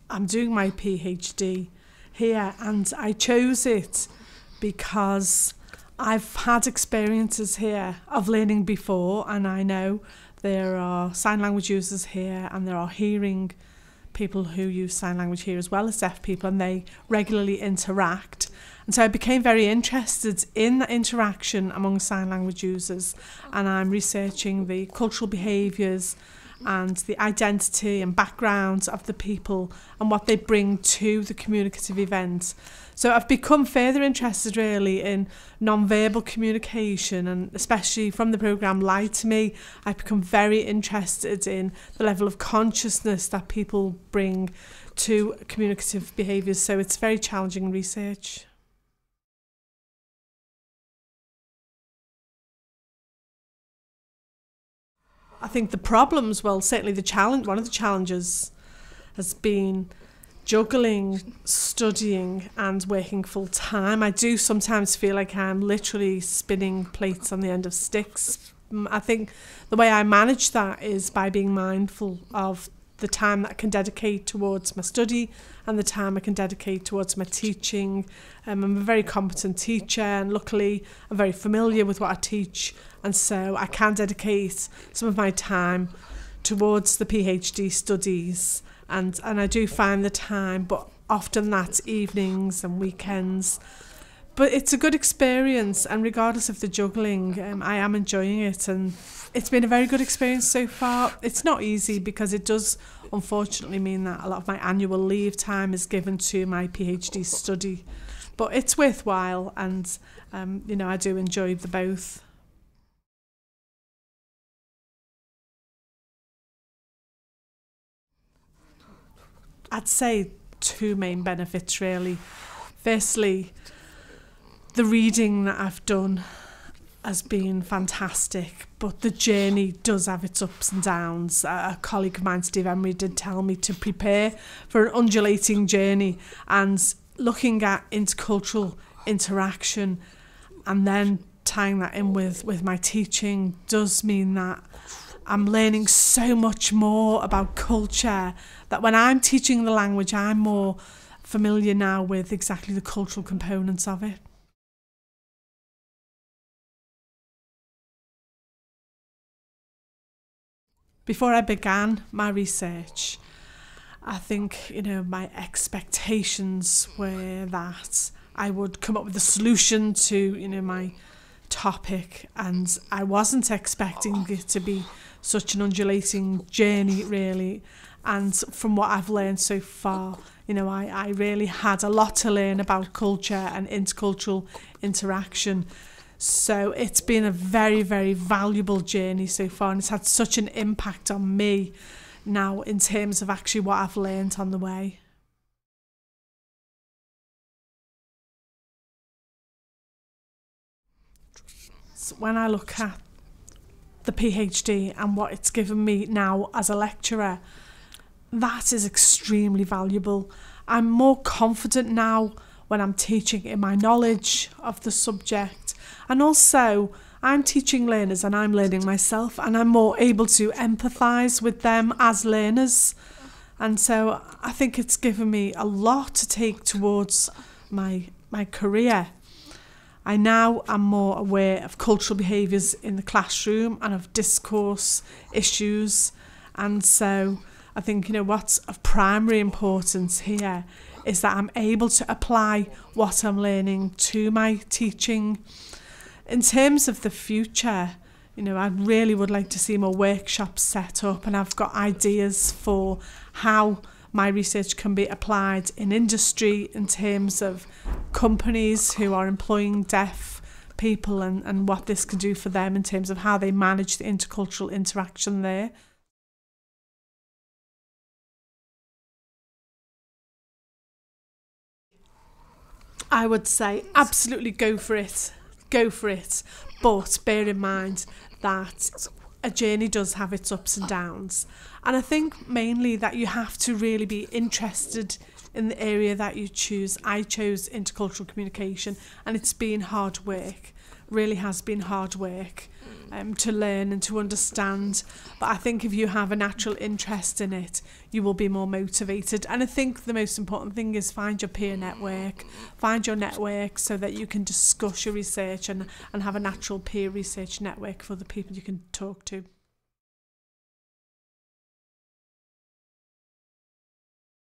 I'm doing my PhD here, and I chose it because I've had experiences here of learning before, and I know there are sign language users here and there are hearing people who use sign language here as well as deaf people, and they regularly interact. And so I became very interested in that interaction among sign language users, and I'm researching the cultural behaviours and the identity and backgrounds of the people and what they bring to the communicative event. So I've become further interested really in non-verbal communication, and especially from the programme Lie to Me, I've become very interested in the level of consciousness that people bring to communicative behaviours. So it's very challenging research. I think the problems, well, certainly the challenge, one of the challenges has been juggling, studying and working full time. I do sometimes feel like I'm literally spinning plates on the end of sticks. I think the way I manage that is by being mindful of the time that I can dedicate towards my study and the time I can dedicate towards my teaching. I'm a very competent teacher, and luckily I'm very familiar with what I teach, and so I can dedicate some of my time towards the PhD studies, and I do find the time, but often that's evenings and weekends. But it's a good experience, and regardless of the juggling, I am enjoying it, and it's been a very good experience so far. It's not easy because it does unfortunately mean that a lot of my annual leave time is given to my PhD study, but it's worthwhile, and I do enjoy the both. I'd say two main benefits really. Firstly, the reading that I've done has been fantastic, but the journey does have its ups and downs. A colleague of mine, Steve Emery, did tell me to prepare for an undulating journey, and looking at intercultural interaction and then tying that in with my teaching does mean that I'm learning so much more about culture, that when I'm teaching the language, I'm more familiar now with exactly the cultural components of it. Before I began my research, I think, my expectations were that I would come up with a solution to, my topic, and I wasn't expecting it to be such an undulating journey really. And from what I've learned so far, I really had a lot to learn about culture and intercultural interaction. So it's been a very, very valuable journey so far, and it's had such an impact on me now in terms of actually what I've learned on the way. So when I look at the PhD and what it's given me now as a lecturer, that is extremely valuable. I'm more confident now when I'm teaching in my knowledge of the subject, and also I'm teaching learners and I'm learning myself, and I'm more able to empathise with them as learners. And so I think it's given me a lot to take towards my career. I now am more aware of cultural behaviours in the classroom and of discourse issues, and so I think what's of primary importance here is that I'm able to apply what I'm learning to my teaching. In terms of the future, I really would like to see more workshops set up, and I've got ideas for how my research can be applied in industry in terms of companies who are employing deaf people, and what this can do for them in terms of how they manage the intercultural interaction there. I would say absolutely go for it, but bear in mind that a journey does have its ups and downs, and I think mainly that you have to really be interested in the area that you choose. I chose intercultural communication, and it's been hard work, really has been hard work, to learn and to understand. But I think if you have a natural interest in it, you will be more motivated. And I think the most important thing is find your peer network, find your network so that you can discuss your research and have a natural peer research network for the people you can talk to.